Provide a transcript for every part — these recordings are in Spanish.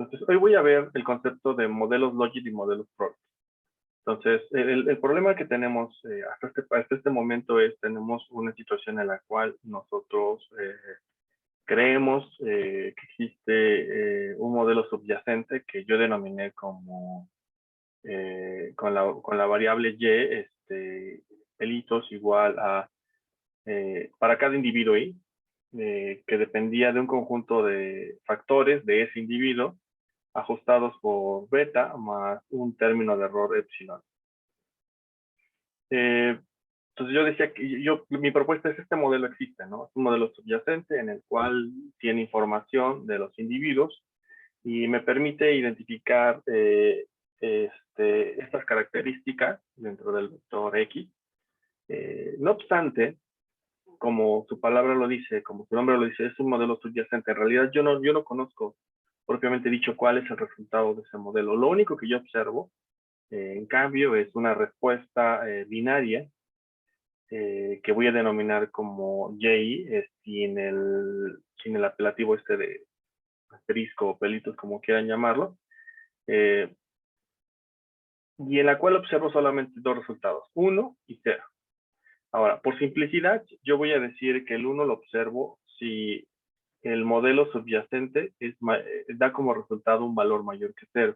Entonces, hoy voy a ver el concepto de modelos logit y modelos probit. Entonces, el problema que tenemos hasta este momento es, tenemos una situación en la cual nosotros creemos que existe un modelo subyacente que yo denominé como, con la variable y, pelitos igual a, para cada individuo y, que dependía de un conjunto de factores de ese individuo, ajustados por beta más un término de error epsilon. Entonces yo decía que mi propuesta es este modelo existe, ¿no? Es un modelo subyacente en el cual tiene información de los individuos y me permite identificar estas características dentro del vector X. No obstante, como su palabra lo dice, como su nombre lo dice, es un modelo subyacente. En realidad yo no conozco propiamente dicho cuál es el resultado de ese modelo. Lo único que yo observo, en cambio, es una respuesta binaria que voy a denominar como J, sin el apelativo de asterisco o pelitos, como quieran llamarlo, y en la cual observo solamente dos resultados, 1 y 0. Ahora, por simplicidad, yo voy a decir que el 1 lo observo si el modelo subyacente da como resultado un valor mayor que 0.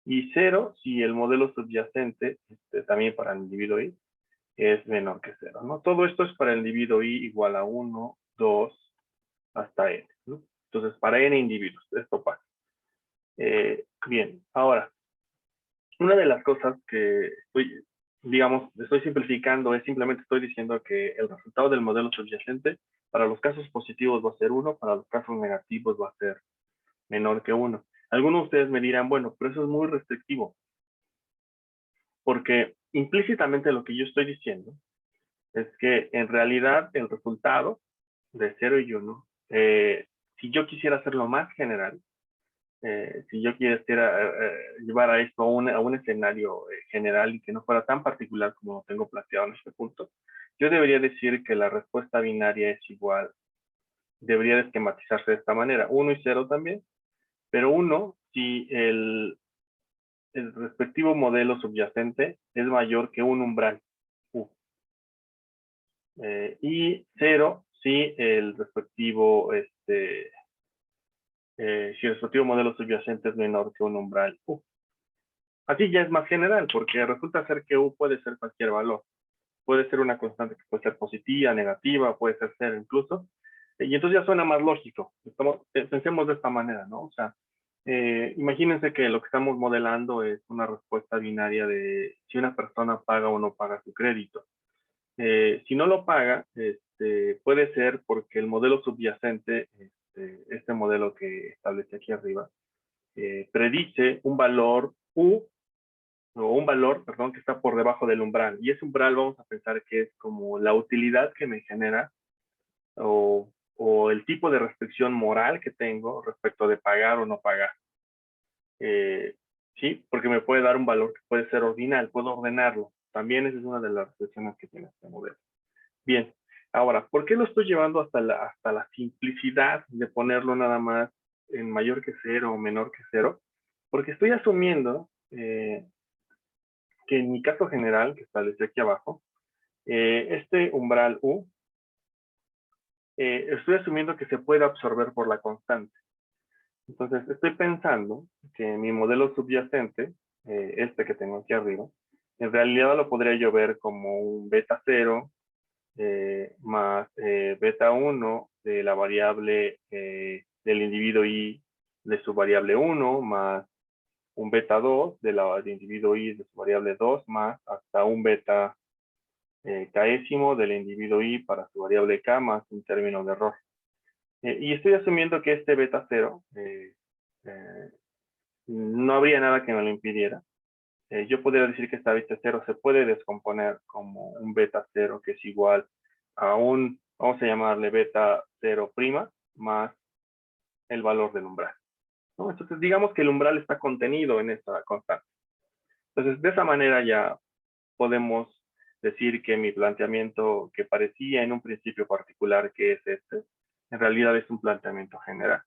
Y 0 si el modelo subyacente, también para el individuo I, es menor que 0, ¿no? Todo esto es para el individuo I igual a 1, 2, hasta n, ¿no? Entonces, para n individuos, esto pasa. Bien, ahora, una de las cosas que estoy simplificando, es simplemente estoy diciendo que el resultado del modelo subyacente, para los casos positivos va a ser 1, para los casos negativos va a ser menor que 1. Algunos de ustedes me dirán, bueno, pero eso es muy restrictivo, porque implícitamente lo que yo estoy diciendo es que en realidad el resultado de 0 y 1, si yo quisiera hacerlo más general, si yo quisiera llevar a esto a un escenario general y que no fuera tan particular como lo tengo planteado en este punto, yo debería decir que la respuesta binaria es igual, debería de esquematizarse de esta manera, 1 y 0 también, pero 1 si el respectivo modelo subyacente es mayor que un umbral U. Y 0 si el respectivo si el respectivo modelo subyacente es menor que un umbral U. Así ya es más general, porque resulta ser que U puede ser cualquier valor. Puede ser una constante que puede ser positiva, negativa, puede ser cero incluso. Y entonces ya suena más lógico. Pensemos de esta manera, ¿no? O sea, imagínense que lo que estamos modelando es una respuesta binaria de si una persona paga o no paga su crédito. Si no lo paga, puede ser porque el modelo subyacente, este modelo que establece aquí arriba, predice un valor U, o un valor, perdón, que está por debajo del umbral. Y ese umbral vamos a pensar que es como la utilidad que me genera o el tipo de restricción moral que tengo respecto de pagar o no pagar. Sí, porque me puede dar un valor que puede ser ordinal, puedo ordenarlo. También esa es una de las restricciones que tiene este modelo. Bien, ahora, ¿por qué lo estoy llevando hasta la simplicidad de ponerlo nada más en mayor que 0 o menor que 0? Porque estoy asumiendo que en mi caso general, que establecí aquí abajo, este umbral U, estoy asumiendo que se puede absorber por la constante. Entonces, estoy pensando que mi modelo subyacente, que tengo aquí arriba, en realidad lo podría yo ver como un beta 0 más beta 1 de la variable del individuo I de su variable 1 más un beta 2 del individuo I de su variable 2 más hasta un beta késimo del individuo I para su variable k más un término de error. Y estoy asumiendo que este beta 0 no habría nada que me lo impidiera. Yo podría decir que esta beta 0 se puede descomponer como un beta 0 que es igual a un, vamos a llamarle beta 0' más el valor del umbral, ¿no? Entonces, digamos que el umbral está contenido en esta constante. Entonces, de esa manera ya podemos decir que mi planteamiento, que parecía en un principio particular que es en realidad es un planteamiento general.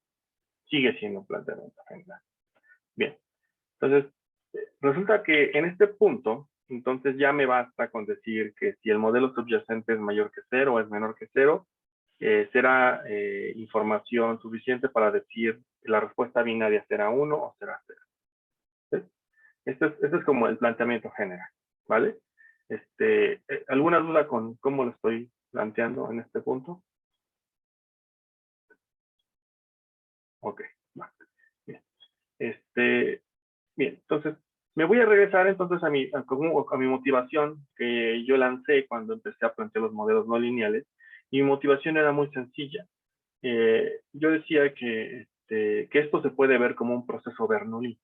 Sigue siendo un planteamiento general. Bien, entonces, resulta que en este punto, entonces ya me basta con decir que si el modelo subyacente es mayor que cero o es menor que cero, será información suficiente para decir que la respuesta binaria será 1 o será 0. ¿Sí? Este es como el planteamiento general, ¿vale? ¿Alguna duda con cómo lo estoy planteando en este punto? Ok, va. Bien. Bien, entonces, me voy a regresar entonces a mi motivación que yo lancé cuando empecé a plantear los modelos no lineales. Y mi motivación era muy sencilla. Yo decía que esto se puede ver como un proceso Bernoulli.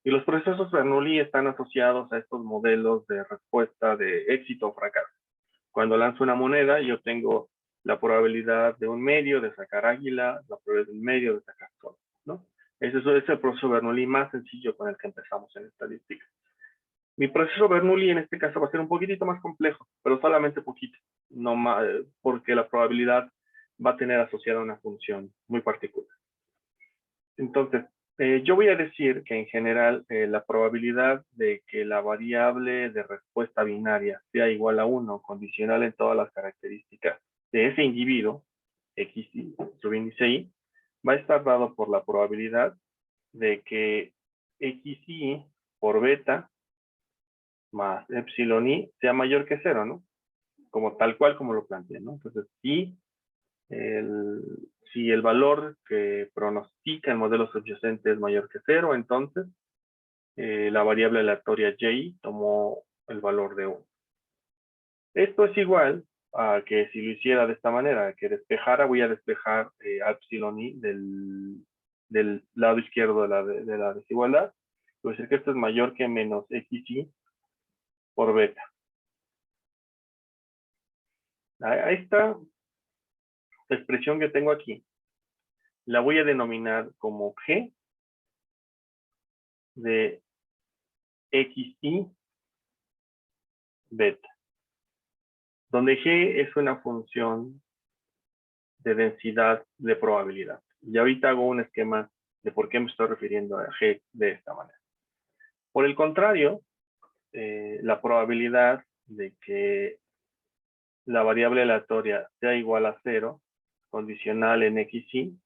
Y los procesos Bernoulli están asociados a estos modelos de respuesta de éxito o fracaso. Cuando lanzo una moneda, yo tengo la probabilidad de un medio de sacar águila, la probabilidad de un medio de sacar sol, ¿no? Ese es el proceso Bernoulli más sencillo con el que empezamos en estadística. Mi proceso Bernoulli en este caso va a ser un poquitito más complejo, pero solamente poquito, no más, porque la probabilidad va a tener asociada una función muy particular. Entonces, yo voy a decir que en general la probabilidad de que la variable de respuesta binaria sea igual a 1, condicional en todas las características de ese individuo, X y subíndice Y, va a estar dado por la probabilidad de que XY por beta más epsilon I sea mayor que 0, ¿no? Como tal cual como lo planteé, ¿no? Entonces, el, si el valor que pronostica el modelo subyacente es mayor que 0, entonces la variable aleatoria y tomó el valor de 1. Esto es igual a que si lo hiciera de esta manera, que despejara, voy a despejar epsilon I del lado izquierdo de la desigualdad. Voy a decir que esto es mayor que menos xy por beta. Ahí está la expresión que tengo aquí. La voy a denominar como g de xy beta, donde g es una función de densidad de probabilidad. Y ahorita hago un esquema de por qué me estoy refiriendo a g de esta manera. Por el contrario, la probabilidad de que la variable aleatoria sea igual a 0, condicional en xy,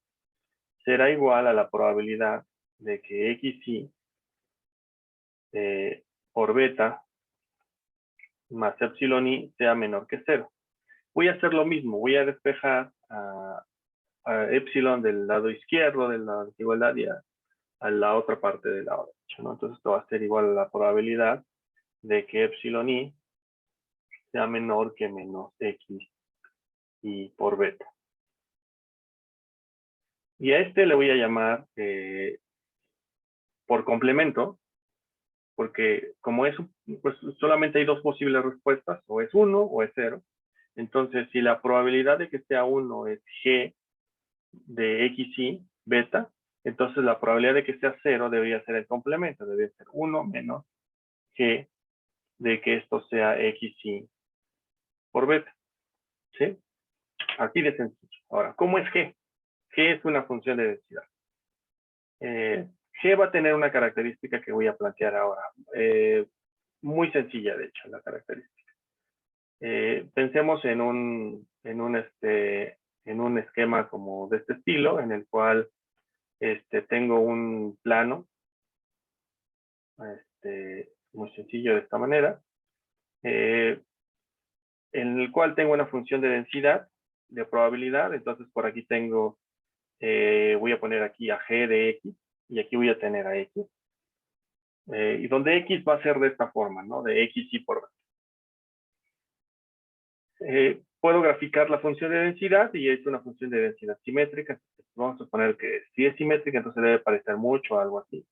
será igual a la probabilidad de que xy por beta más epsilon i sea menor que 0. Voy a hacer lo mismo, voy a despejar a epsilon del lado izquierdo de la desigualdad y a la otra parte del lado derecho, ¿no? Entonces esto va a ser igual a la probabilidad de que epsilon i sea menor que menos x y por beta. Y a este le voy a llamar por complemento, porque como es, pues solamente hay dos posibles respuestas, o es 1 o es 0. Entonces, si la probabilidad de que sea 1 es g de xy beta, entonces la probabilidad de que sea 0 debería ser el complemento, debería ser 1 menos g de que esto sea xy por beta. ¿Sí? Así de sencillo. Ahora, ¿cómo es g? G es una función de densidad. G va a tener una característica que voy a plantear ahora. Muy sencilla, de hecho, la característica. Pensemos en un esquema como de este estilo, en el cual tengo un plano muy sencillo de esta manera, en el cual tengo una función de densidad, de probabilidad. Entonces por aquí tengo, voy a poner aquí a g de x, y aquí voy a tener a x, y donde x va a ser de esta forma, ¿no? De x y por puedo graficar la función de densidad, y es una función de densidad simétrica. Vamos a suponer que si es simétrica, entonces debe parecer mucho, algo así.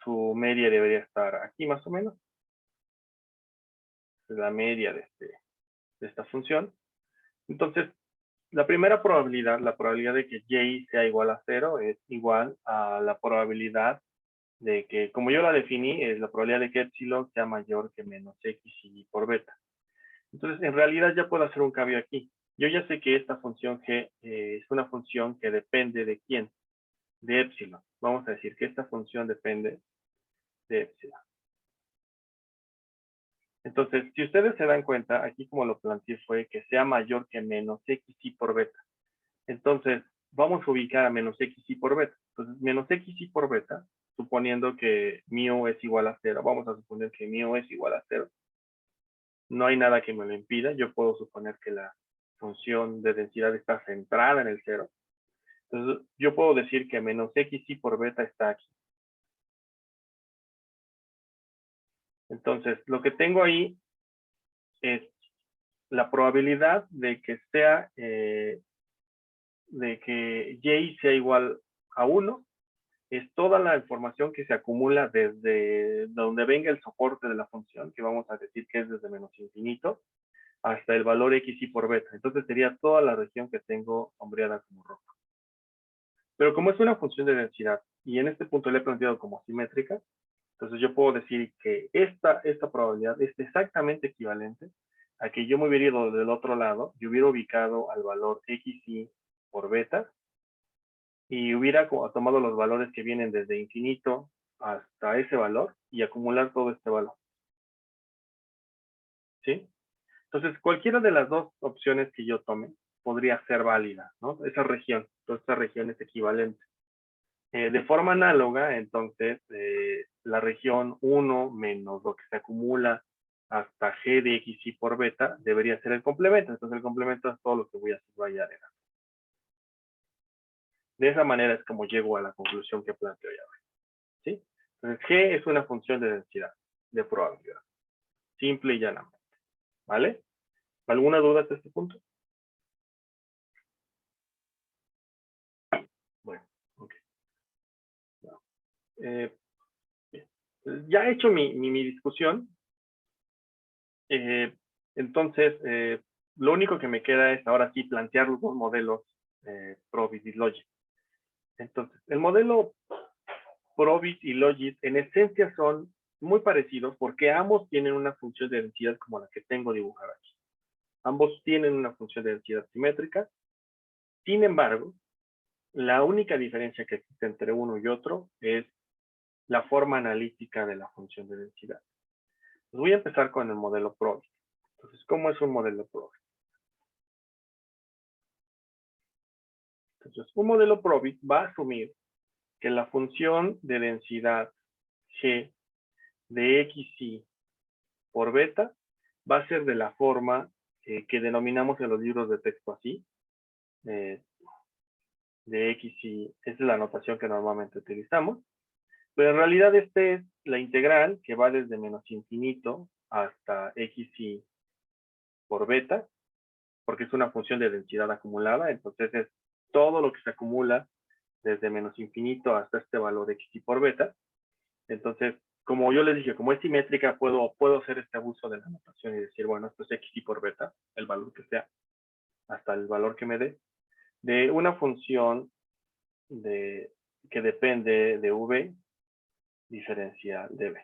Su media debería estar aquí más o menos. Es la media de esta función. Entonces, la primera probabilidad, la probabilidad de que y sea igual a 0, es igual a la probabilidad de que, como yo la definí, es la probabilidad de que epsilon sea mayor que menos x y por beta. Entonces, en realidad ya puedo hacer un cambio aquí. Yo ya sé que esta función g es una función que depende de quién. de epsilon. Vamos a decir que esta función depende de epsilon. Entonces, si ustedes se dan cuenta, aquí como lo planteé fue que sea mayor que menos xi por beta. Entonces, vamos a ubicar a menos xi por beta. Entonces, menos xi por beta, suponiendo que mu es igual a 0, vamos a suponer que mu es igual a 0. No hay nada que me lo impida. Yo puedo suponer que la función de densidad está centrada en el 0. Entonces, yo puedo decir que menos xi por beta está aquí. Entonces, lo que tengo ahí es la probabilidad de que sea, de que y sea igual a 1, es toda la información que se acumula desde donde venga el soporte de la función, que vamos a decir que es desde menos infinito, hasta el valor xi por beta. Entonces sería toda la región que tengo sombreada como rojo. Pero como es una función de densidad, y en este punto le he planteado como simétrica, entonces yo puedo decir que esta probabilidad es exactamente equivalente a que yo me hubiera ido del otro lado y hubiera ubicado al valor xi por beta y hubiera tomado los valores que vienen desde infinito hasta ese valor y acumular todo este valor. ¿Sí? Entonces, cualquiera de las dos opciones que yo tome podría ser válida, ¿no? Esa región, toda esta región es equivalente. De forma análoga, entonces, la región 1 menos lo que se acumula hasta g de xi por beta debería ser el complemento. Entonces, el complemento es todo lo que voy a subrayar. De esa manera es como llego a la conclusión que planteo ya. ¿Sí? Entonces, g es una función de densidad, de probabilidad. Simple y llanamente. ¿Vale? ¿Alguna duda hasta este punto? Bueno, ok. Eh, ya he hecho mi discusión. Entonces, lo único que me queda es ahora sí plantear los dos modelos Probit y Logit. Entonces, el modelo Probit y Logit en esencia son muy parecidos porque ambos tienen una función de densidad como la que tengo dibujada aquí. Ambos tienen una función de densidad simétrica. Sin embargo, la única diferencia que existe entre uno y otro es la forma analítica de la función de densidad. Voy a empezar con el modelo Probit. Entonces, ¿cómo es un modelo Probit? Entonces, un modelo Probit va a asumir que la función de densidad g de xi por beta va a ser de la forma que denominamos en los libros de texto así. De xi, esa es la notación que normalmente utilizamos. Pero en realidad este es la integral que va desde menos infinito hasta xi por beta, porque es una función de densidad acumulada, entonces es todo lo que se acumula desde menos infinito hasta este valor xi por beta. Entonces, como yo les dije, como es simétrica, puedo hacer este abuso de la notación y decir, bueno, esto es xi por beta, el valor que sea, hasta el valor que me dé, de una función que depende de v diferencial de b.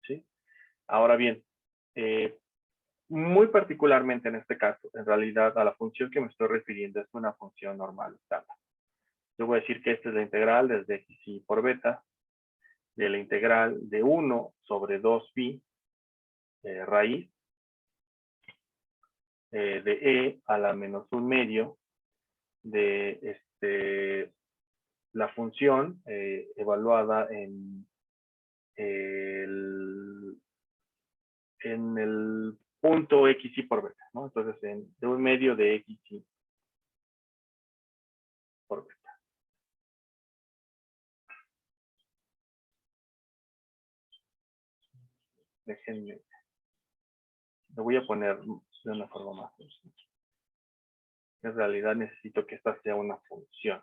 ¿Sí? Ahora bien, muy particularmente en este caso, en realidad a la función que me estoy refiriendo es una función normal estándar. Yo voy a decir que esta es la integral desde xi por beta de la integral de 1 sobre 2pi raíz de e a la menos un medio de la función evaluada en el punto xi por beta, ¿no? Entonces, de un medio de xi por beta. Déjenme, lo voy a poner de una forma más sencilla. En realidad necesito que esta sea una función.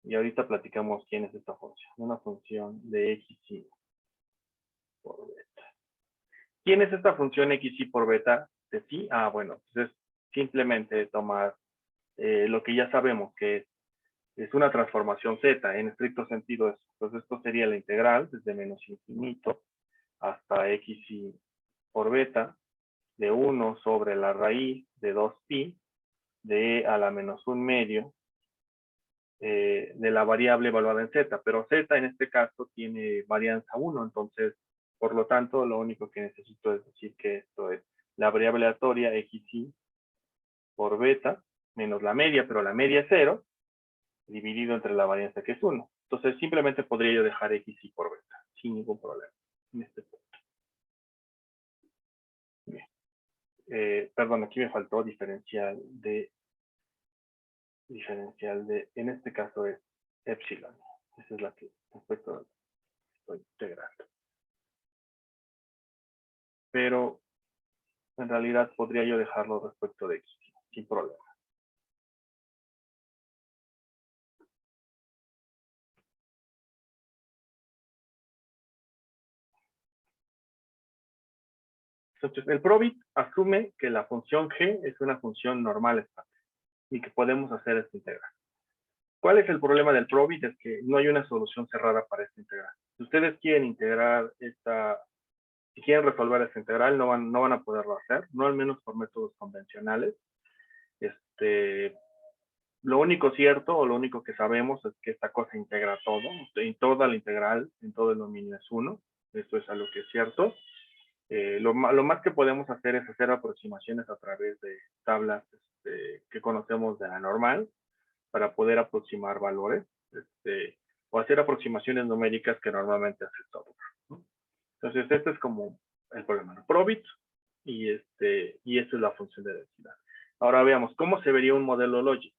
Y ahorita platicamos quién es esta función. Una función de xi por beta. ¿Quién es esta función xi por beta de ti? Ah, bueno, pues es simplemente tomar lo que ya sabemos que es una transformación z, en estricto sentido eso. Entonces esto sería la integral desde menos infinito hasta xi por beta de 1 sobre la raíz de 2pi de e a la menos un medio de la variable evaluada en z, pero z en este caso tiene varianza 1, entonces, por lo tanto, lo único que necesito es decir que esto es la variable aleatoria xy por beta menos la media, pero la media es 0, dividido entre la varianza que es 1. Entonces, simplemente podría yo dejar xy por beta, sin ningún problema, en este punto. Bien. Perdón, aquí me faltó diferencial de, en este caso es epsilon. Esa es la que respecto estoy integrando. Pero en realidad podría yo dejarlo respecto de x, sin problema. Entonces, el probit asume que la función g es una función normal estándar y que podemos hacer esta integral. ¿Cuál es el problema del probit? Es que no hay una solución cerrada para esta integral. Si ustedes quieren integrar si quieren resolver esta integral, no van a poderlo hacer, no al menos por métodos convencionales. Lo único cierto, o lo único que sabemos, es que esta cosa integra todo, en toda la integral, en todo el dominio es 1. Esto es algo que es cierto. Lo más que podemos hacer es hacer aproximaciones a través de tablas que conocemos de la normal, para poder aproximar valores, o hacer aproximaciones numéricas que normalmente hace el software, ¿no? Entonces, este es como el problema, ¿no? Probit, y esta es la función de densidad. Ahora veamos, ¿cómo se vería un modelo logit?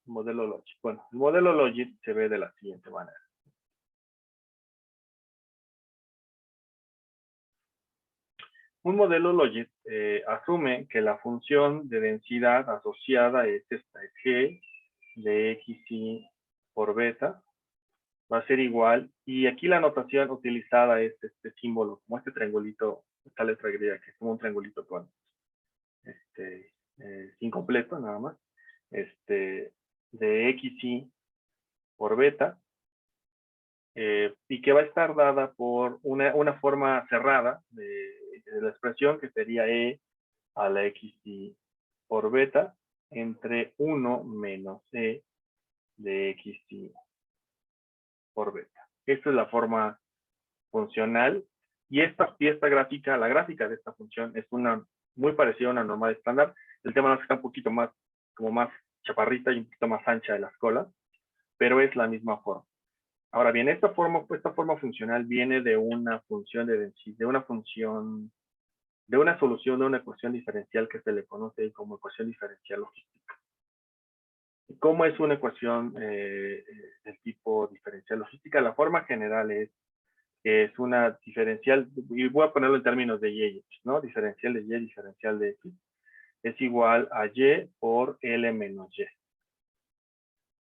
Modelo logit. Bueno, el modelo logit se ve de la siguiente manera. Un modelo logit asume que la función de densidad asociada es esta, es g de xy por beta, va a ser igual, y aquí la notación utilizada es este símbolo, como este triangulito, esta letra griega, que es como un triangulito con incompleto nada más, de xy por beta, y que va a estar dada por una forma cerrada de la expresión, que sería e a la xy por beta entre 1 menos e de xy por beta. Esta es la forma funcional, y esta gráfica, la gráfica de esta función es muy parecida a una normal estándar. El tema no es que está un poquito más, como más chaparrita y un poquito más ancha de la escuela, pero es la misma forma. Ahora bien, esta forma funcional viene de una función de densidad, de una solución de una ecuación diferencial que se le conoce como ecuación diferencial logística. ¿Cómo es una ecuación del tipo diferencial logística? La forma general es una diferencial, y voy a ponerlo en términos de y, ¿no? Diferencial de y, diferencial de x, es igual a y por L menos y.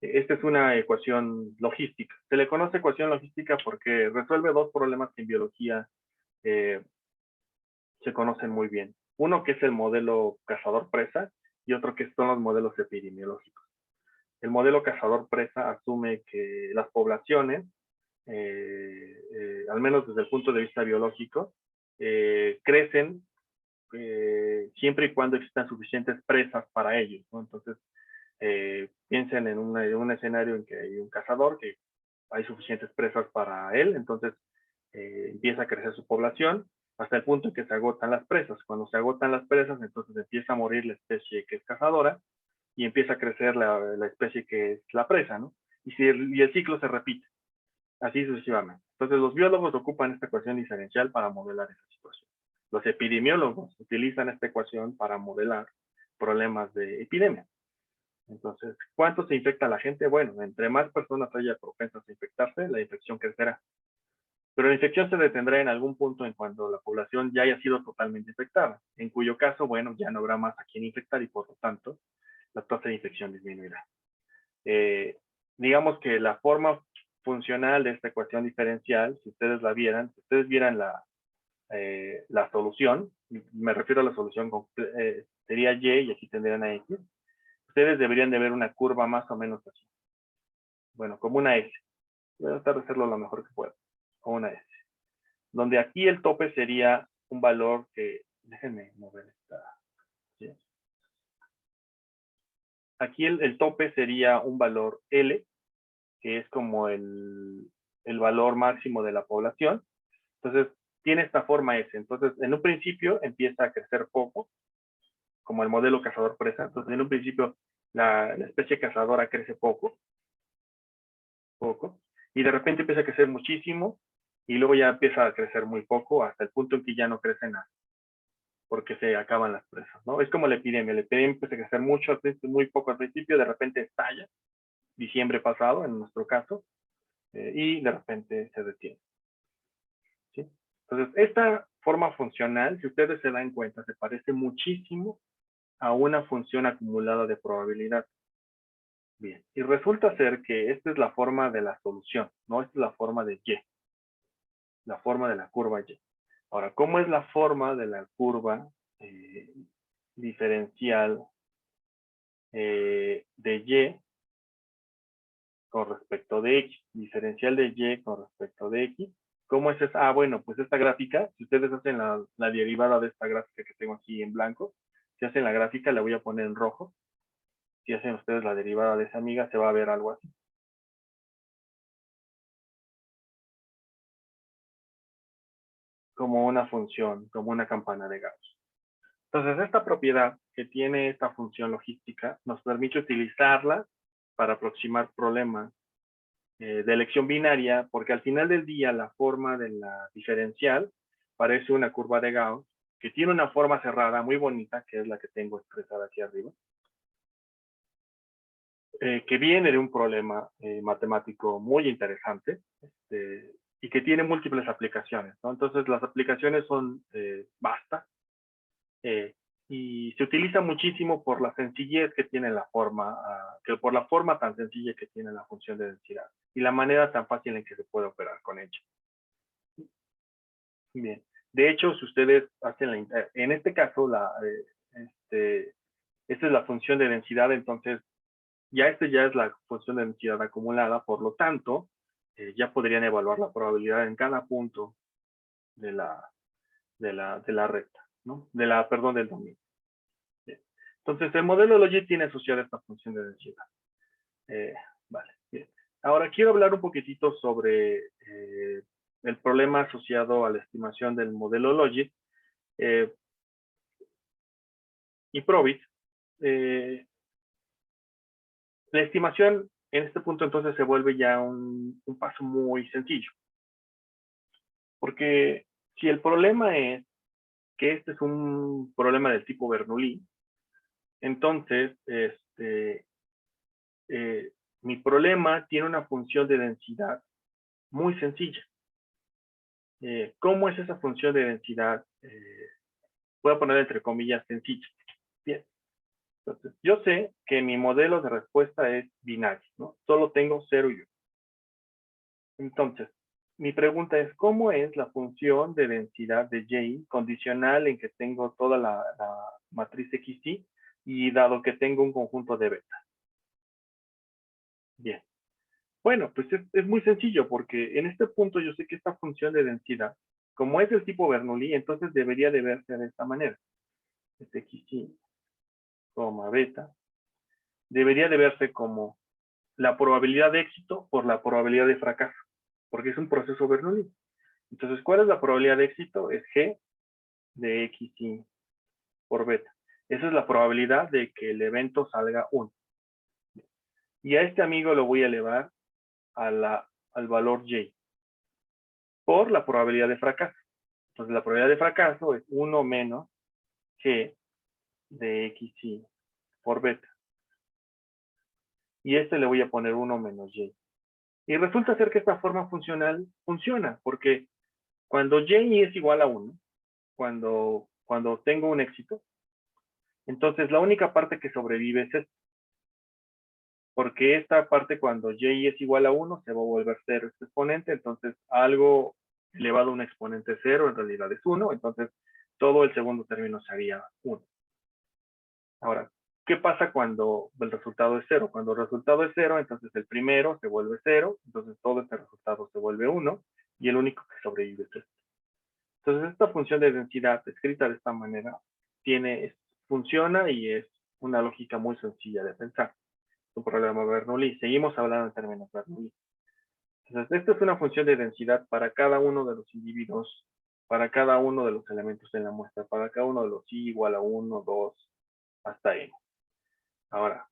Esta es una ecuación logística. Se le conoce ecuación logística porque resuelve dos problemas que en biología se conocen muy bien. Uno que es el modelo cazador-presa y otro que son los modelos epidemiológicos. El modelo cazador-presa asume que las poblaciones, al menos desde el punto de vista biológico, crecen siempre y cuando existan suficientes presas para ellos, ¿no? Entonces, piensen en un escenario en que hay un cazador, que hay suficientes presas para él, entonces empieza a crecer su población hasta el punto en que se agotan las presas. Cuando se agotan las presas, entonces empieza a morir la especie que es cazadora y empieza a crecer la especie que es la presa, ¿no? Y el ciclo se repite, así sucesivamente. Entonces, los biólogos ocupan esta ecuación diferencial para modelar esa situación. Los epidemiólogos utilizan esta ecuación para modelar problemas de epidemia. Entonces, ¿cuánto se infecta la gente? Bueno, entre más personas haya propensas a infectarse, la infección crecerá. Pero la infección se detendrá en algún punto en cuando la población ya haya sido totalmente infectada, en cuyo caso, bueno, ya no habrá más a quien infectar y por lo tanto, la tasa de infección disminuirá. Digamos que la forma funcional de esta ecuación diferencial, si ustedes la vieran, si ustedes vieran la solución, me refiero a la solución, sería y aquí tendrían a x, ustedes deberían de ver una curva más o menos así. Bueno, como una S. Voy a tratar de hacerlo lo mejor que pueda. Como una S. Donde aquí el tope sería un valor que... Déjenme mover esta... ¿sí? Aquí el tope sería un valor L, que es como el valor máximo de la población. Entonces, tiene esta forma S. Entonces, en un principio empieza a crecer poco, como el modelo cazador-presa. Entonces, en un principio, la especie cazadora crece poco, y de repente empieza a crecer muchísimo, y luego ya empieza a crecer muy poco, hasta el punto en que ya no crece nada, porque se acaban las presas, ¿no? Es como la epidemia empieza a crecer mucho, muy poco al principio, de repente estalla, diciembre pasado, en nuestro caso, y de repente se detiene, ¿sí? Entonces, esta forma funcional, si ustedes se dan cuenta, se parece muchísimo a una función acumulada de probabilidad. Bien, y resulta ser que esta es la forma de la solución, ¿no? Esta es la forma de Y, la forma de la curva Y. Ahora, ¿cómo es la forma de la curva diferencial de Y con respecto de X? Diferencial de Y con respecto de X. ¿Cómo es esa? Ah, bueno, pues esta gráfica, si ustedes hacen la derivada de esta gráfica que tengo aquí en blanco, si hacen la gráfica, la voy a poner en rojo. Si hacen ustedes la derivada de esa amiga, se va a ver algo así. Como una función, como una campana de Gauss. Entonces, esta propiedad que tiene esta función logística nos permite utilizarla para aproximar problemas de elección binaria, porque al final del día la forma de la diferencial parece una curva de Gauss que tiene una forma cerrada muy bonita, que es la que tengo expresada aquí arriba, que viene de un problema matemático muy interesante, y que tiene múltiples aplicaciones, ¿no? Entonces, las aplicaciones son vastas, eh, y se utiliza muchísimo por la sencillez que tiene la forma, por la forma tan sencilla que tiene la función de densidad y la manera tan fácil en que se puede operar con ella. Bien. De hecho, si ustedes hacen en este caso, esta es la función de densidad, entonces ya ya es la función de densidad acumulada, por lo tanto, ya podrían evaluar la probabilidad en cada punto de la recta, ¿no? Perdón, del dominio. Bien. Entonces, el modelo Logi tiene asociada esta función de densidad. Vale, bien. Ahora quiero hablar un poquitito sobre el problema asociado a la estimación del modelo Logit y Probit. La estimación en este punto entonces se vuelve ya un paso muy sencillo. Porque si el problema es que este es un problema del tipo Bernoulli, entonces mi problema tiene una función de densidad muy sencilla. ¿Cómo es esa función de densidad? Voy a poner entre comillas sencilla. Bien. Entonces, yo sé que mi modelo de respuesta es binario, ¿no? Solo tengo 0 y 1. Entonces, mi pregunta es, ¿cómo es la función de densidad de Y condicional en que tengo toda la matriz XY y dado que tengo un conjunto de beta? Bien. Bueno, pues es muy sencillo porque en este punto yo sé que esta función de densidad, como es del tipo Bernoulli, entonces debería de verse de esta manera. Este XY, beta, debería de verse como la probabilidad de éxito por la probabilidad de fracaso, porque es un proceso Bernoulli. Entonces, ¿cuál es la probabilidad de éxito? Es G de XY por beta. Esa es la probabilidad de que el evento salga 1. Y a este amigo lo voy a elevar al valor Y por la probabilidad de fracaso. Entonces, la probabilidad de fracaso es 1 menos G de XY por beta. Y le voy a poner 1 menos Y. Y resulta ser que esta forma funcional funciona, porque cuando Y es igual a 1, cuando tengo un éxito, entonces la única parte que sobrevive es esta. Porque esta parte cuando Y es igual a 1 se va a volver 0 este exponente, entonces algo elevado a un exponente 0 en realidad es 1, entonces todo el segundo término sería 1. Ahora, ¿qué pasa cuando el resultado es 0? Cuando el resultado es 0, entonces el primero se vuelve 0, entonces todo este resultado se vuelve 1 y el único que sobrevive es este. Entonces esta función de densidad escrita de esta manera funciona y es una lógica muy sencilla de pensar. un problema Bernoulli. Seguimos hablando en términos Bernoulli. Entonces, esta es una función de densidad para cada uno de los individuos, para cada uno de los elementos en la muestra, para cada uno de los i igual a 1, 2, hasta n. Ahora,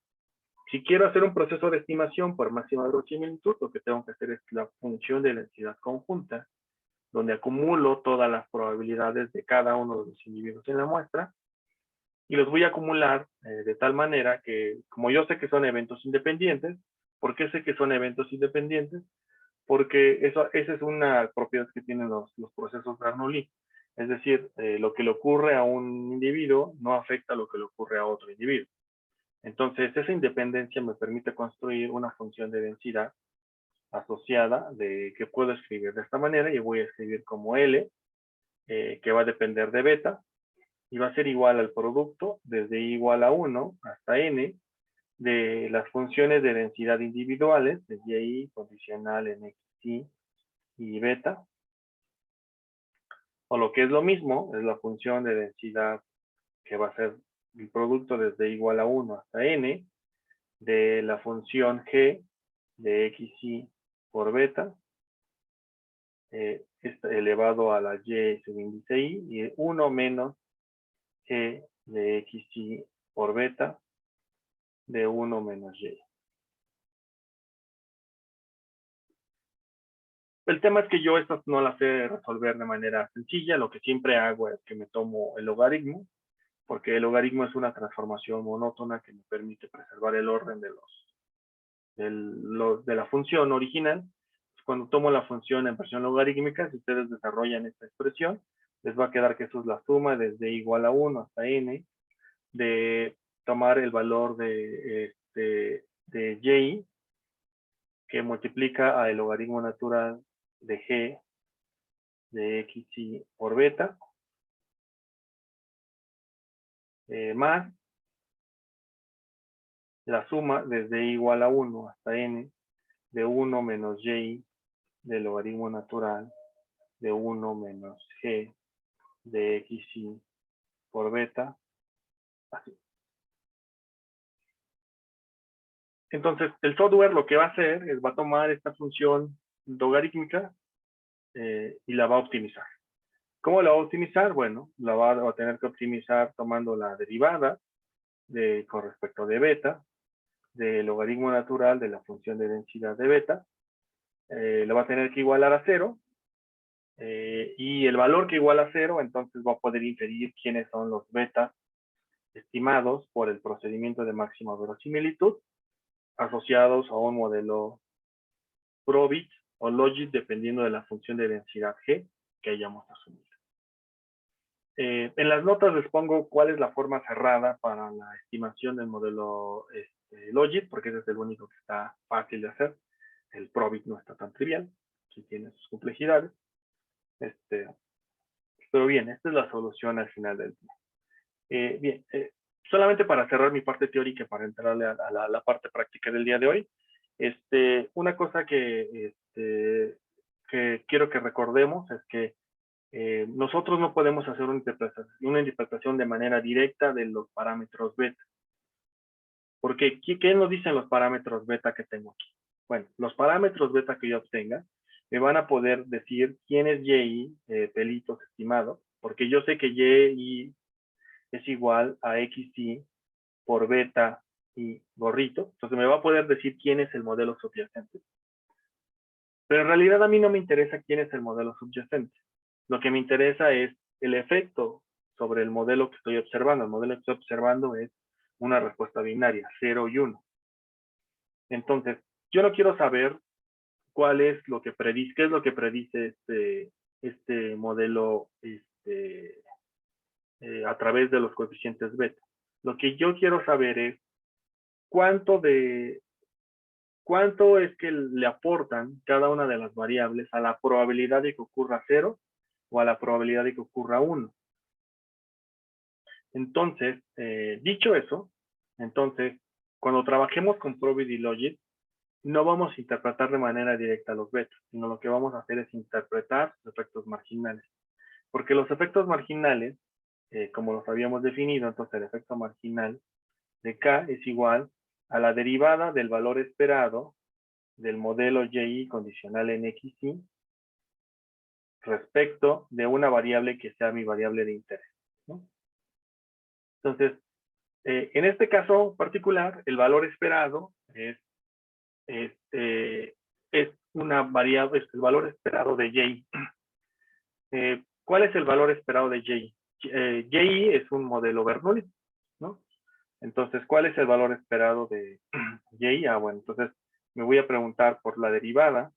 si quiero hacer un proceso de estimación por máxima verosimilitud, lo que tengo que hacer es la función de densidad conjunta, donde acumulo todas las probabilidades de cada uno de los individuos en la muestra, y los voy a acumular de tal manera que, como yo sé que son eventos independientes, ¿por qué sé que son eventos independientes? Porque esa es una propiedad que tienen los procesos Bernoulli. Es decir, lo que le ocurre a un individuo no afecta a lo que le ocurre a otro individuo. Entonces, esa independencia me permite construir una función de densidad asociada que puedo escribir de esta manera, y voy a escribir como L, que va a depender de beta, y va a ser igual al producto desde i igual a 1 hasta n de las funciones de densidad individuales, de y condicional en xi y beta, o lo que es lo mismo, es la función de densidad que va a ser el producto desde igual a 1 hasta n de la función g de xi por beta, elevado a la y subíndice i, y 1 menos g de xi por beta de 1 menos y. El tema es que yo estas no las sé resolver de manera sencilla. Lo que siempre hago es que me tomo el logaritmo, porque el logaritmo es una transformación monótona que me permite preservar el orden de la función original. Cuando tomo la función en versión logarítmica, si ustedes desarrollan esta expresión, les va a quedar que eso es la suma desde igual a 1 hasta n de tomar el valor de y, que multiplica al logaritmo natural de g de xi por beta, más la suma desde igual a 1 hasta n de 1 menos y del logaritmo natural de 1 menos g de xi por beta, así. Entonces, el software lo que va a hacer es va a tomar esta función logarítmica y la va a optimizar. ¿Cómo la va a optimizar? Bueno, la va a tener que optimizar tomando la derivada con respecto de beta, del logaritmo natural de la función de densidad de beta, lo va a tener que igualar a 0, y el valor que iguala a 0, entonces va a poder inferir quiénes son los betas estimados por el procedimiento de máxima verosimilitud, asociados a un modelo Probit o Logit, dependiendo de la función de densidad G que hayamos asumido. En las notas les pongo cuál es la forma cerrada para la estimación del modelo Logit, porque ese es el único que está fácil de hacer. El Probit no está tan trivial, sí tiene sus complejidades. Pero bien, esta es la solución al final del día. Bien, solamente para cerrar mi parte teórica y para entrarle a la parte práctica del día de hoy, una cosa que quiero que recordemos es que nosotros no podemos hacer una interpretación de manera directa de los parámetros beta. Porque, ¿qué nos dicen los parámetros beta que tengo aquí? Bueno, los parámetros beta que yo obtenga me van a poder decir quién es y, pelitos estimados, porque yo sé que y es igual a xi por beta y gorrito. Entonces me va a poder decir quién es el modelo subyacente. Pero en realidad a mí no me interesa quién es el modelo subyacente. Lo que me interesa es el efecto sobre el modelo que estoy observando. El modelo que estoy observando es una respuesta binaria, 0 y 1. Entonces, yo no quiero saber cuál es lo que predice, qué es lo que predice este modelo a través de los coeficientes beta. Lo que yo quiero saber es cuánto es que le aportan cada una de las variables a la probabilidad de que ocurra 0 o a la probabilidad de que ocurra 1. Entonces, dicho eso, entonces, cuando trabajemos con Probit y Logit, no vamos a interpretar de manera directa los betas, sino lo que vamos a hacer es interpretar los efectos marginales. Porque los efectos marginales, como los habíamos definido, entonces el efecto marginal de K es igual a la derivada del valor esperado del modelo y condicional en xy respecto de una variable que sea mi variable de interés, ¿no? Entonces, en este caso particular, el valor esperado es una variable, es el valor esperado de y. ¿Cuál es el valor esperado de y? Y es un modelo Bernoulli, ¿no? Entonces, ¿cuál es el valor esperado de y? Bueno, entonces me voy a preguntar por la derivada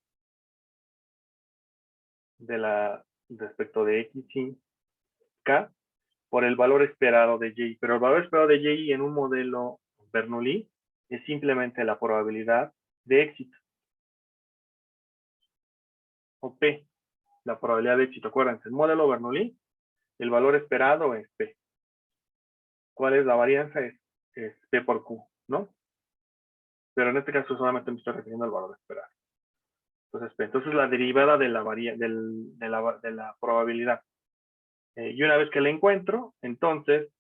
respecto de x y k por el valor esperado de y. Pero el valor esperado de y en un modelo Bernoulli es simplemente la probabilidad de éxito. O P, la probabilidad de éxito. Acuérdense, el modelo Bernoulli, el valor esperado es P. ¿Cuál es la varianza? Es P por Q, ¿no? Pero en este caso solamente me estoy refiriendo al valor esperado. Entonces, P. Entonces la derivada de la probabilidad. Y una vez que la encuentro, entonces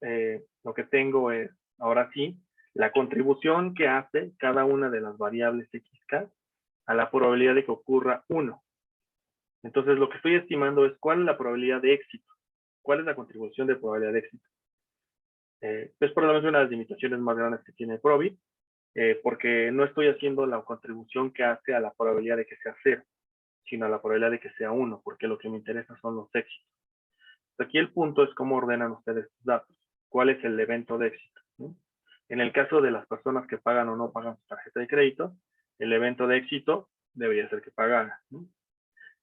lo que tengo es, ahora sí, la contribución que hace cada una de las variables xk a la probabilidad de que ocurra 1. Entonces lo que estoy estimando es cuál es la probabilidad de éxito. ¿Cuál es la contribución de probabilidad de éxito? Es probablemente una de las limitaciones más grandes que tiene Probit, porque no estoy haciendo la contribución que hace a la probabilidad de que sea 0, sino a la probabilidad de que sea 1, porque lo que me interesa son los éxitos. Aquí el punto es cómo ordenan ustedes sus datos. ¿Cuál es el evento de éxito? ¿No? En el caso de las personas que pagan o no pagan su tarjeta de crédito, el evento de éxito debería ser que pagaran, ¿no?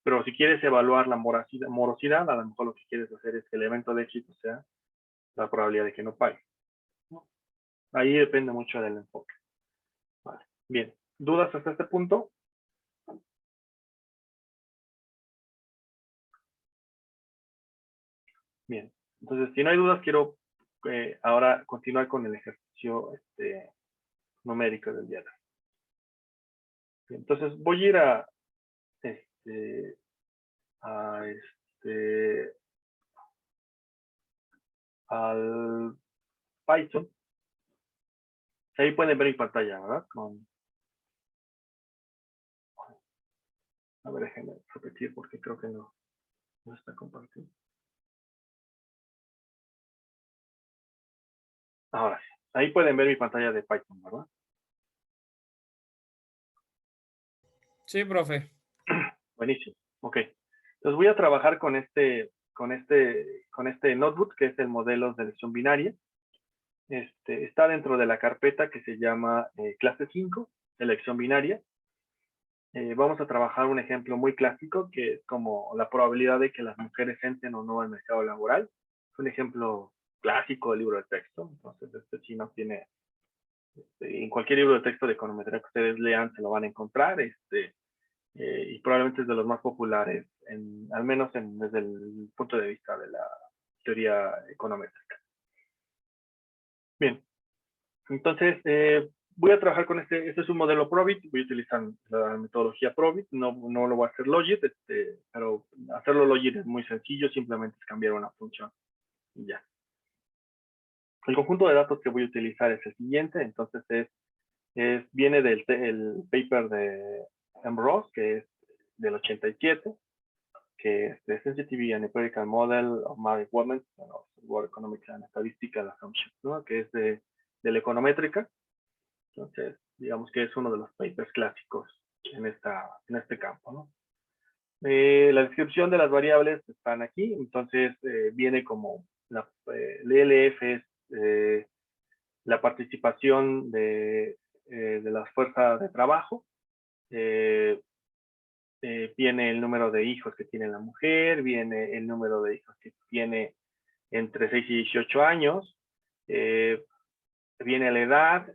Pero si quieres evaluar la morosidad, a lo mejor lo que quieres hacer es que el evento de éxito sea la probabilidad de que no pague, ¿no? Ahí depende mucho del enfoque. Vale. Bien. ¿Dudas hasta este punto? Bien. Entonces, si no hay dudas, quiero ahora continuar con el ejercicio numérico del día de hoy. Entonces, voy a ir este, a al Python. Ahí pueden ver mi pantalla, ¿verdad? A ver, déjenme repetir porque creo que no está compartido. Ahora sí. Ahí pueden ver mi pantalla de Python, ¿verdad? Sí, profe. Buenísimo. Ok. Entonces voy a trabajar con este notebook, que es el modelo de elección binaria. Está dentro de la carpeta que se llama clase 5, elección binaria. Vamos a trabajar un ejemplo muy clásico, que es como la probabilidad de que las mujeres entren o no al mercado laboral. Es un ejemplo clásico del libro de texto. Entonces, sí no tiene, en cualquier libro de texto de econometría que ustedes lean, se lo van a encontrar. Y probablemente es de los más populares, al menos desde el punto de vista de la teoría econométrica. Bien, entonces voy a trabajar con este es un modelo Probit, voy a utilizar la metodología Probit, no lo voy a hacer Logit, pero hacerlo Logit es muy sencillo, simplemente es cambiar una función y ya. El conjunto de datos que voy a utilizar es el siguiente, entonces viene del paper de Ambrose, que es del 87, que es the Sensitivity and Empirical Model of Market Women, World Economics and Statistical Assumptions, ¿no? Que es de la econométrica. Entonces, digamos que es uno de los papers clásicos en este campo, ¿no? La descripción de las variables están aquí, entonces viene como el ELF es la participación de las fuerzas de trabajo, viene el número de hijos que tiene la mujer, viene el número de hijos que tiene entre 6 y 18 años, viene la edad,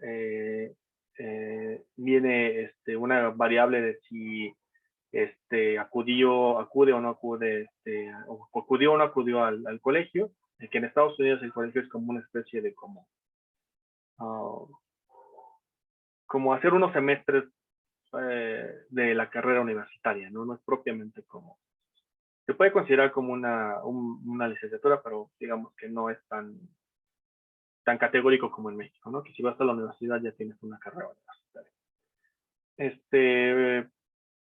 viene una variable de si acude o no acude, acudió o no acudió al colegio, que en Estados Unidos el colegio es como una especie de como hacer unos semestres de la carrera universitaria, ¿no? No es propiamente se puede considerar como una licenciatura, pero digamos que no es tan categórico como en México, ¿no? Que si vas a la universidad ya tienes una carrera universitaria.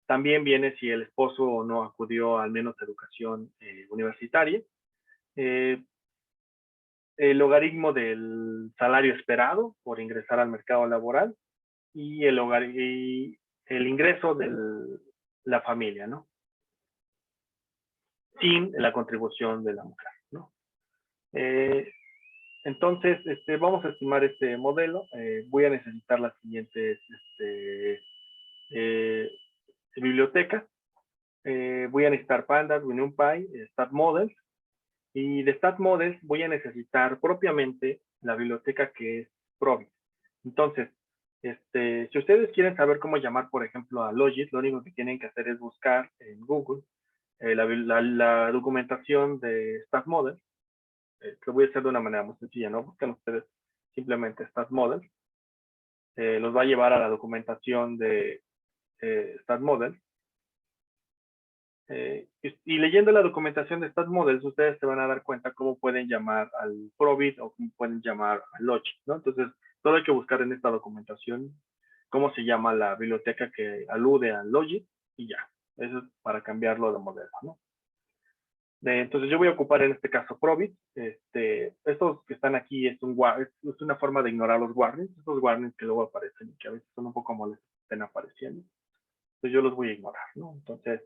También viene si el esposo no acudió al menos a educación universitaria. El logaritmo del salario esperado por ingresar al mercado laboral y el ingreso de la familia, ¿no? Sin la contribución de la mujer, ¿no? Entonces, vamos a estimar este modelo. Voy a necesitar las siguientes bibliotecas. Voy a necesitar Pandas, NumPy, StatModels. Y de StatModels voy a necesitar propiamente la biblioteca que es Probit. Entonces, si ustedes quieren saber cómo llamar, por ejemplo, a Logit, lo único que tienen que hacer es buscar en Google la documentación de StatModels. Lo voy a hacer de una manera muy sencilla, ¿no? Buscan ustedes simplemente StatModels. Los va a llevar a la documentación de StatModels. Y leyendo la documentación de StatModels, ustedes se van a dar cuenta cómo pueden llamar al Probit o cómo pueden llamar al Logit, ¿no? Entonces, todo hay que buscar en esta documentación cómo se llama la biblioteca que alude al Logit y ya. Eso es para cambiarlo de modelo, ¿no? Entonces, yo voy a ocupar en este caso Probit. Estos que están aquí es una forma de ignorar los warnings. Estos warnings que luego aparecen y que a veces son un poco molestos que estén apareciendo. Entonces, yo los voy a ignorar, ¿no? Entonces,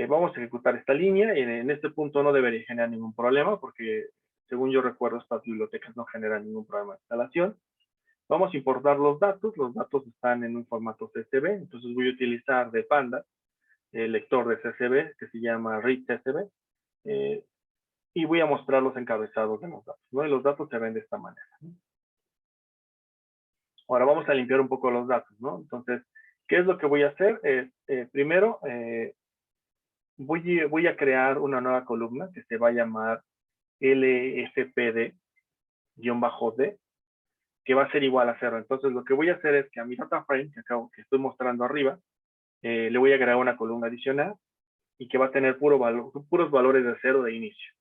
vamos a ejecutar esta línea. En este punto no debería generar ningún problema porque, según yo recuerdo, estas bibliotecas no generan ningún problema de instalación. Vamos a importar los datos. Los datos están en un formato CSV. Entonces voy a utilizar de Panda el lector de CSV que se llama read CSV. Y voy a mostrar los encabezados de los datos, ¿no? Y los datos se ven de esta manera, ¿no? Ahora vamos a limpiar un poco los datos, ¿no? Entonces, ¿qué es lo que voy a hacer? Primero, voy a crear una nueva columna que se va a llamar LFPD-D, que va a ser igual a 0. Entonces, lo que voy a hacer es que a mi data frame, que estoy mostrando arriba, le voy a agregar una columna adicional y que va a tener puros valores de 0 de inicio.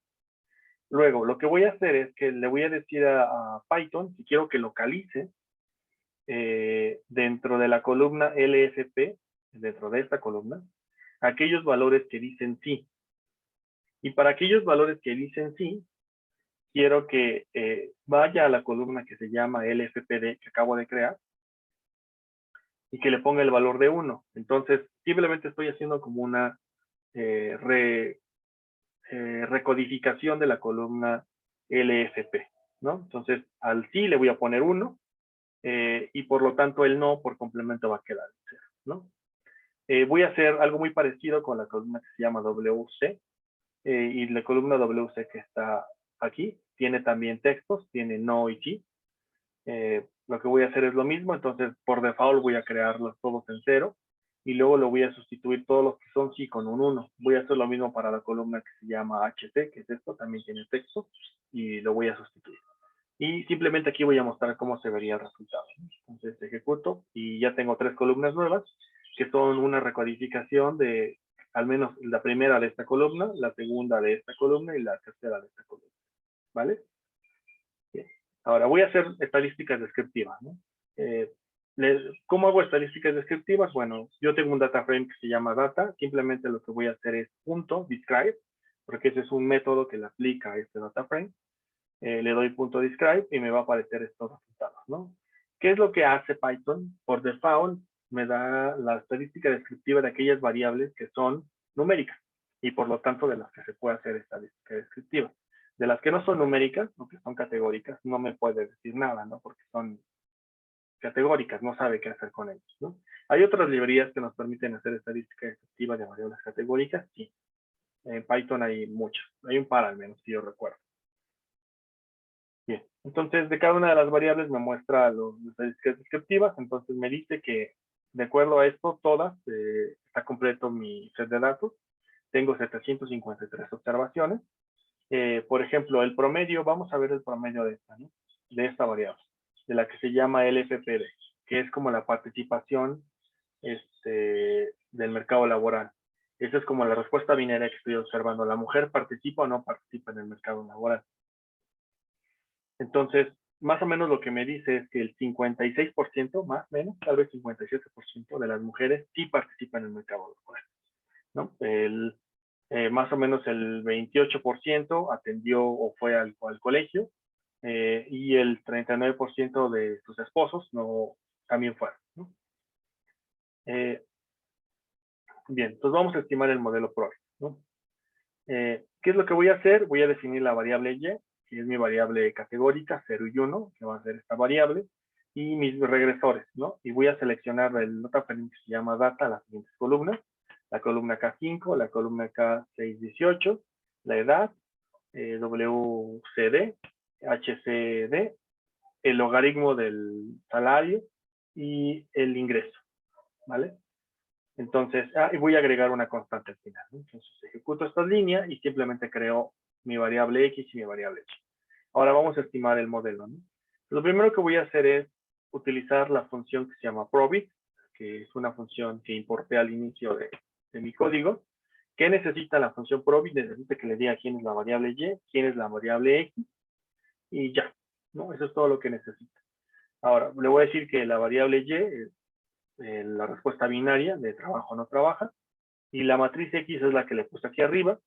Luego, lo que voy a hacer es que le voy a decir a Python si quiero que localice dentro de la columna LFP, dentro de esta columna, aquellos valores que dicen sí. Y para aquellos valores que dicen sí, quiero que vaya a la columna que se llama LFPD que acabo de crear y que le ponga el valor de 1. Entonces, simplemente estoy haciendo como una recodificación de la columna LFP, ¿no? Entonces, al sí le voy a poner 1 y por lo tanto el no por complemento va a quedar 0, ¿no? Voy a hacer algo muy parecido con la columna que se llama WC y la columna WC que está aquí tiene también textos, tiene no y sí. Lo que voy a hacer es lo mismo, entonces por default voy a crearlos todos en 0 y luego lo voy a sustituir todos los que son sí con un 1. Voy a hacer lo mismo para la columna que se llama HT, que es esto, también tiene texto y lo voy a sustituir. Y simplemente aquí voy a mostrar cómo se vería el resultado. Entonces ejecuto y ya tengo 3 columnas nuevas que son una recodificación de al menos la primera de esta columna, la segunda de esta columna y la tercera de esta columna. ¿Vale? Bien. Ahora voy a hacer estadísticas descriptivas, ¿no? ¿Cómo hago estadísticas descriptivas? Bueno, yo tengo un data frame que se llama data. Simplemente lo que voy a hacer es .describe, porque ese es un método que le aplica a este data frame. Le doy .describe y me va a aparecer estos resultados, ¿no? ¿Qué es lo que hace Python? Por default, me da la estadística descriptiva de aquellas variables que son numéricas y por lo tanto de las que se puede hacer estadística descriptiva. De las que no son numéricas, o que son categóricas, no me puede decir nada, ¿no? Porque son categóricas, no sabe qué hacer con ellos, ¿no? ¿Hay otras librerías que nos permiten hacer estadística descriptiva de variables categóricas? Sí. En Python hay muchas, hay un par al menos, si yo recuerdo. Bien, entonces de cada una de las variables me muestra las estadísticas descriptivas, entonces me dice que de acuerdo a esto, todas, está completo mi set de datos, tengo 753 observaciones. Por ejemplo, el promedio, vamos a ver el promedio de esta, ¿no? De esta variable, de la que se llama LFPD, que es como la participación del mercado laboral. Esa es como la respuesta binaria que estoy observando. ¿La mujer participa o no participa en el mercado laboral? Entonces, más o menos lo que me dice es que el 56%, más o menos, tal vez 57% de las mujeres sí participan en el mercado laboral, ¿no? Más o menos el 28% atendió o fue al colegio, y el 39% de sus esposos no, también fueron, ¿no? Bien, entonces vamos a estimar el modelo PROVI, ¿no? ¿Qué es lo que voy a hacer? Voy a definir la variable y, que es mi variable categórica, 0 y 1, que va a ser esta variable, y mis regresores, ¿no? Y voy a seleccionar el nota que se llama data, las siguientes columnas: la columna K5, la columna K618, la edad, WCD, HCD, el logaritmo del salario y el ingreso, ¿vale? Entonces, y voy a agregar una constante al final, ¿no? Entonces, ejecuto esta línea y simplemente creo mi variable X y mi variable Y. Ahora vamos a estimar el modelo, ¿no? Lo primero que voy a hacer es utilizar la función que se llama probit, que es una función que importé al inicio de mi código. ¿Qué necesita la función probit? Necesita que le diga quién es la variable Y, quién es la variable X, y ya, ¿no? Eso es todo lo que necesita. Ahora, le voy a decir que la variable Y es la respuesta binaria de trabaja o no trabaja, y la matriz X es la que le puse aquí arriba.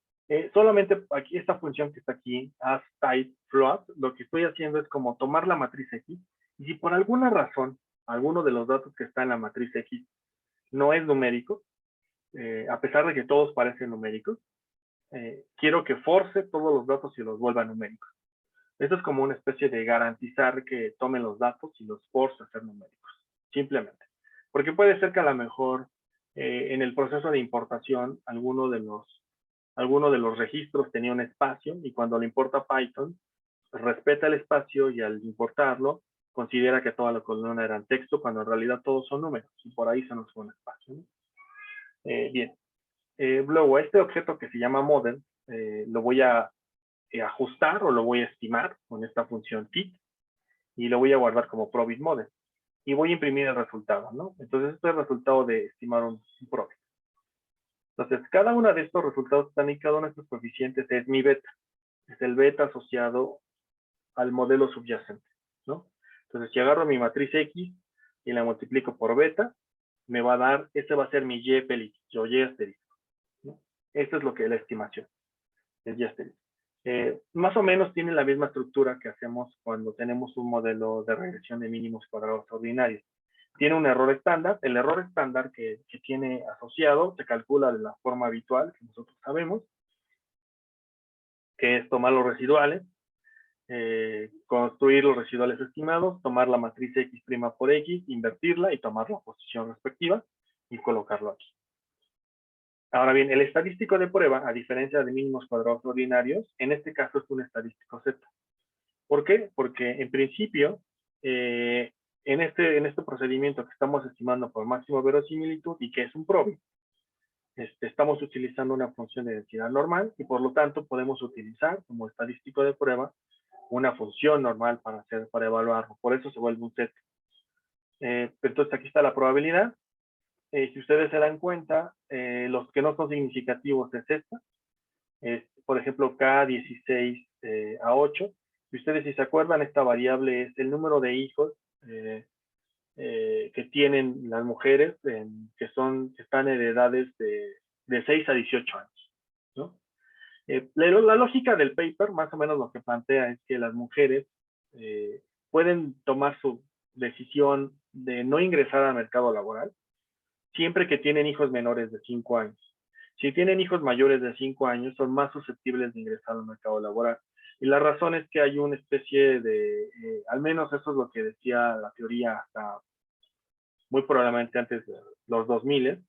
Solamente aquí, esta función que está aquí, asTypeFloat, lo que estoy haciendo es como tomar la matriz X, y si por alguna razón alguno de los datos que está en la matriz X no es numérico, a pesar de que todos parecen numéricos, quiero que force todos los datos y los vuelva numéricos. Esto es como una especie de garantizar que tomen los datos y los force a ser numéricos, simplemente. Porque puede ser que a lo mejor en el proceso de importación alguno de los registros tenía un espacio, y cuando lo importa Python, pues respeta el espacio, y al importarlo considera que toda la columna era texto, cuando en realidad todos son números, y por ahí se nos fue un espacio, ¿no? Bien. Luego, este objeto que se llama model, lo voy a ajustar o lo voy a estimar con esta función fit, y lo voy a guardar como probit model, y voy a imprimir el resultado, ¿no? Entonces, este es el resultado de estimar un probit. Entonces, cada uno de estos resultados están y cada uno de estos coeficientes es mi beta. Es el beta asociado al modelo subyacente, ¿no? Entonces, si agarro mi matriz X y la multiplico por beta, me va a dar, este va a ser mi Y película, o Y asterisco, ¿no? Esto es lo que es la estimación, el Y asterisco. Más o menos tiene la misma estructura que hacemos cuando tenemos un modelo de regresión de mínimos cuadrados ordinarios. Tiene un error estándar. El error estándar que tiene asociado se calcula de la forma habitual que nosotros sabemos, que es tomar los residuales, construir los residuales estimados, tomar la matriz X' por X, invertirla y tomar la posición respectiva y colocarlo aquí. Ahora bien, el estadístico de prueba, a diferencia de mínimos cuadrados ordinarios, en este caso es un estadístico Z. ¿Por qué? Porque en principio, en este procedimiento que estamos estimando por máximo verosimilitud y que es un probit, estamos utilizando una función de densidad normal, y por lo tanto podemos utilizar como estadístico de prueba una función normal para evaluarlo. Por eso se vuelve un Z. Entonces aquí está la probabilidad. Si ustedes se dan cuenta, los que no son significativos es esta. Por ejemplo, K16 a 8. Si ustedes si se acuerdan, esta variable es el número de hijos que tienen las mujeres, que están en edades de 6 a 18 años, ¿no? La lógica del paper, más o menos lo que plantea es que las mujeres pueden tomar su decisión de no ingresar al mercado laboral siempre que tienen hijos menores de 5 años. Si tienen hijos mayores de 5 años, son más susceptibles de ingresar al mercado laboral. Y la razón es que hay una especie de, al menos eso es lo que decía la teoría hasta muy probablemente antes de los 2000,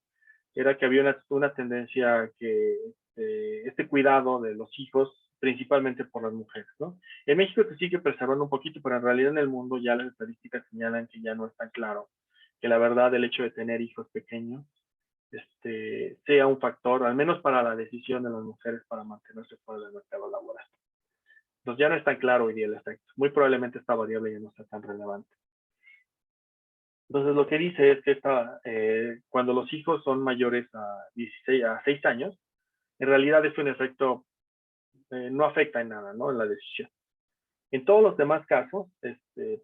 era que había una tendencia que este cuidado de los hijos, principalmente por las mujeres, ¿no? En México se sigue preservando un poquito, pero en realidad en el mundo ya las estadísticas señalan que ya no es tan claro, que la verdad el hecho de tener hijos pequeños sea un factor, al menos para la decisión de las mujeres para mantenerse fuera del mercado laboral. Entonces ya no es tan claro hoy día el efecto. Muy probablemente esta variable ya no sea tan relevante. Entonces lo que dice es que cuando los hijos son mayores a 6 años, en realidad es un efecto, no afecta en nada, ¿no? En la decisión. En todos los demás casos,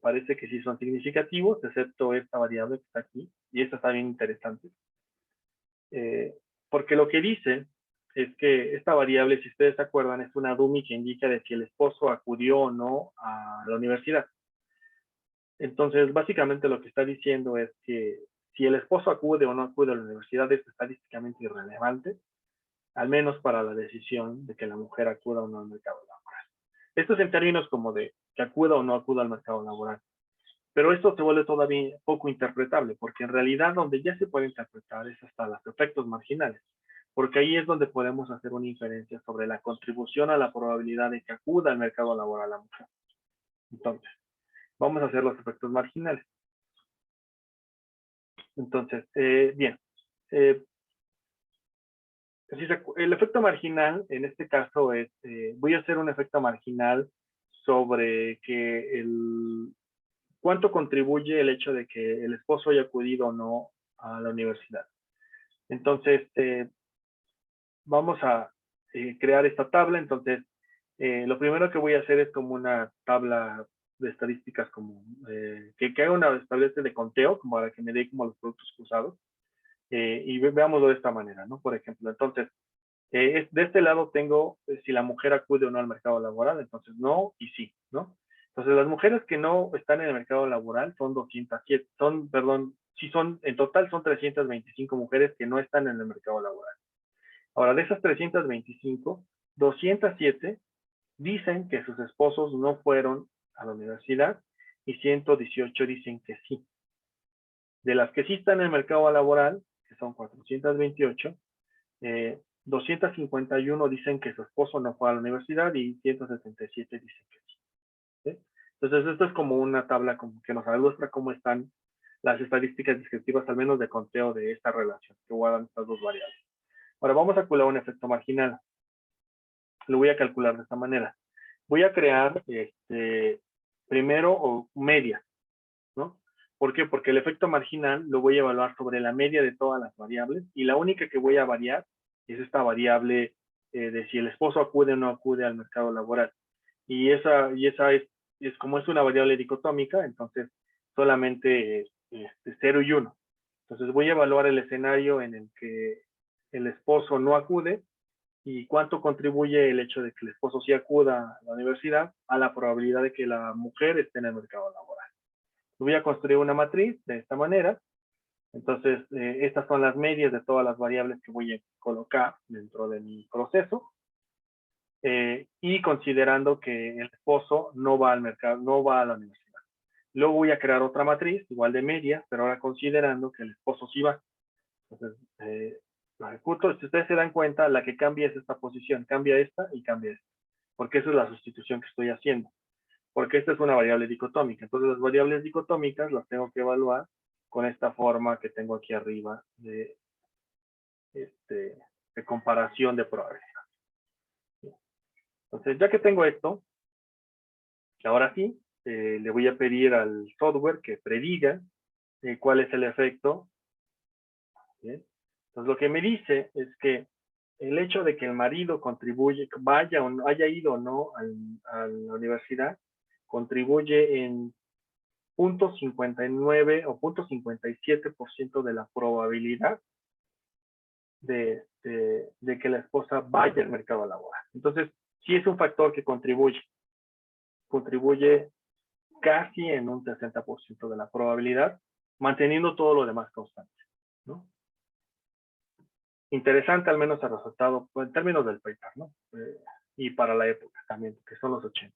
parece que sí son significativos, excepto esta variable que está aquí, y esta está bien interesante. Porque lo que dice es que esta variable, si ustedes se acuerdan, es una dummy que indica de si el esposo acudió o no a la universidad. Entonces, básicamente lo que está diciendo es que si el esposo acude o no acude a la universidad es estadísticamente irrelevante, al menos para la decisión de que la mujer acuda o no al mercado laboral. Esto es en términos como de que acuda o no acuda al mercado laboral. Pero esto se vuelve todavía poco interpretable, porque en realidad donde ya se puede interpretar es hasta los efectos marginales, porque ahí es donde podemos hacer una inferencia sobre la contribución a la probabilidad de que acuda al mercado laboral la mujer. Entonces, vamos a hacer los efectos marginales. Entonces, bien. El efecto marginal, en este caso, es, voy a hacer un efecto marginal sobre que cuánto contribuye el hecho de que el esposo haya acudido o no a la universidad. Entonces, vamos a crear esta tabla. Entonces, lo primero que voy a hacer es como una tabla de estadísticas, como que haga una establece de conteo, como para que me dé como los productos cruzados. Y veámoslo de esta manera, ¿no? Por ejemplo, entonces, de este lado tengo si la mujer acude o no al mercado laboral, entonces no y sí, ¿no? Entonces, las mujeres que no están en el mercado laboral son 207, en total son 325 mujeres que no están en el mercado laboral. Ahora, de esas 325, 207 dicen que sus esposos no fueron a la universidad y 118 dicen que sí. De las que sí están en el mercado laboral, que son 428, 251 dicen que su esposo no fue a la universidad y 177 dicen que sí. ¿Sí? Entonces, esto es como una tabla como que nos ilustra cómo están las estadísticas descriptivas, al menos de conteo de esta relación que guardan estas dos variables. Ahora vamos a calcular un efecto marginal. Lo voy a calcular de esta manera. Voy a crear primero media, ¿no? ¿Por qué? Porque el efecto marginal lo voy a evaluar sobre la media de todas las variables y la única que voy a variar es esta variable de si el esposo acude o no acude al mercado laboral. Y esa es como es una variable dicotómica, entonces solamente 0 y 1. Entonces voy a evaluar el escenario en el que el esposo no acude y cuánto contribuye el hecho de que el esposo sí acuda a la universidad a la probabilidad de que la mujer esté en el mercado laboral. Voy a construir una matriz de esta manera. Entonces, estas son las medias de todas las variables que voy a colocar dentro de mi proceso. Y considerando que el esposo no va al mercado, no va a la universidad. Luego voy a crear otra matriz, igual de medias, pero ahora considerando que el esposo sí va. Entonces, lo ejecuto. Si ustedes se dan cuenta, la que cambia es esta posición. Cambia esta y cambia esta. Porque esa es la sustitución que estoy haciendo. Porque esta es una variable dicotómica. Entonces, las variables dicotómicas las tengo que evaluar con esta forma que tengo aquí arriba de comparación de probabilidad. Entonces, ya que tengo esto, ahora sí, le voy a pedir al software que prediga cuál es el efecto. ¿Bien? Entonces, lo que me dice es que el hecho de que el marido vaya o no, haya ido o no a la universidad, contribuye en 0.59 o 0.57% de la probabilidad de que la esposa vaya al mercado laboral. Entonces, sí es un factor que contribuye casi en un 60% de la probabilidad, manteniendo todo lo demás constante, ¿no? Interesante al menos el resultado en términos del paper, ¿no? Y para la época también, que son los 80.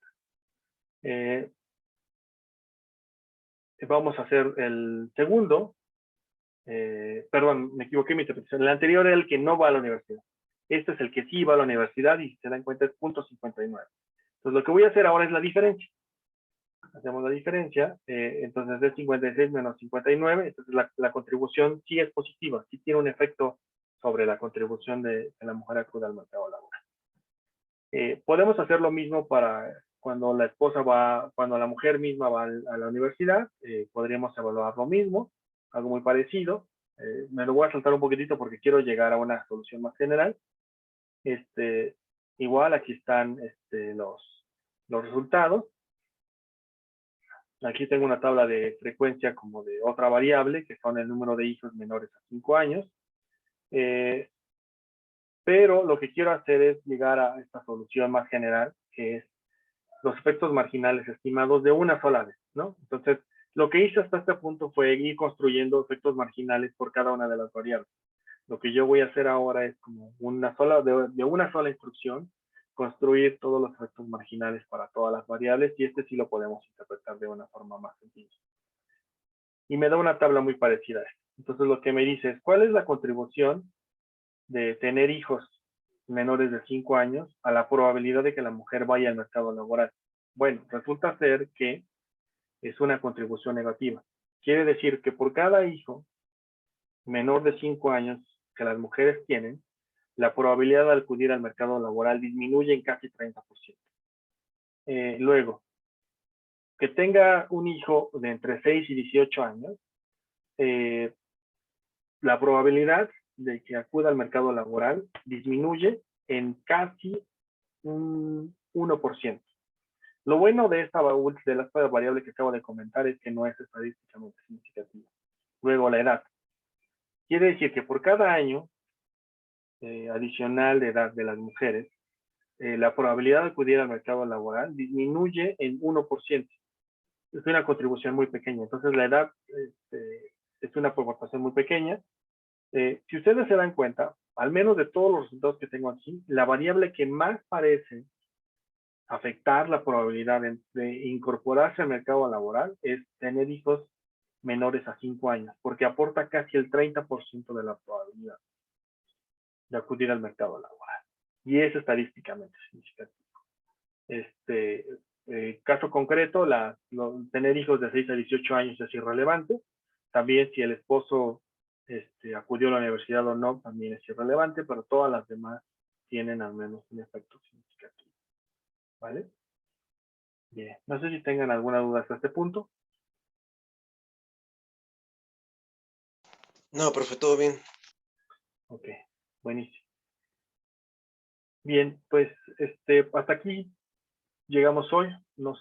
Vamos a hacer el segundo. Perdón, me equivoqué en mi interpretación. El anterior era el que no va a la universidad. Este es el que sí va a la universidad y si se dan cuenta es 0.59. Entonces lo que voy a hacer ahora es la diferencia. Hacemos la diferencia, entonces es 56 menos 59, entonces la contribución sí es positiva, sí tiene un efecto sobre la contribución de la mujer acuda al mercado laboral. Podemos hacer lo mismo para cuando cuando la mujer misma va a la universidad, podríamos evaluar lo mismo, algo muy parecido. Me lo voy a saltar un poquitito porque quiero llegar a una solución más general. Igual aquí están los resultados. Aquí tengo una tabla de frecuencia como de otra variable, que son el número de hijos menores a 5 años. Pero lo que quiero hacer es llegar a esta solución más general, que es los efectos marginales estimados de una sola vez, ¿no? Entonces, lo que hice hasta este punto fue ir construyendo efectos marginales por cada una de las variables. Lo que yo voy a hacer ahora es como de una sola instrucción, construir todos los efectos marginales para todas las variables, y este sí lo podemos interpretar de una forma más sencilla. Y me da una tabla muy parecida a esta. Entonces, lo que me dice es, ¿cuál es la contribución de tener hijos menores de 5 años a la probabilidad de que la mujer vaya al mercado laboral? Bueno, resulta ser que es una contribución negativa. Quiere decir que por cada hijo menor de 5 años que las mujeres tienen, la probabilidad de acudir al mercado laboral disminuye en casi 30%. Luego, que tenga un hijo de entre 6 y 18 años, la probabilidad de que acuda al mercado laboral disminuye en casi un 1%. Lo bueno de esta variable que acabo de comentar es que no es estadísticamente significativa. Luego, la edad. Quiere decir que por cada año adicional de edad de las mujeres, la probabilidad de acudir al mercado laboral disminuye en 1%. Es una contribución muy pequeña. Entonces, la edad es una proporción muy pequeña. Si ustedes se dan cuenta, al menos de todos los resultados que tengo aquí, la variable que más parece afectar la probabilidad de incorporarse al mercado laboral es tener hijos menores a 5 años, porque aporta casi el 30% de la probabilidad de acudir al mercado laboral. Y es estadísticamente significativo. Caso concreto, tener hijos de 6 a 18 años es irrelevante. También si el esposo acudió a la universidad o no, también es irrelevante, pero todas las demás tienen al menos un efecto significativo. ¿Vale? Bien, no sé si tengan alguna duda hasta este punto. No, profe, todo bien. Ok, buenísimo. Bien, pues hasta aquí llegamos hoy. No sé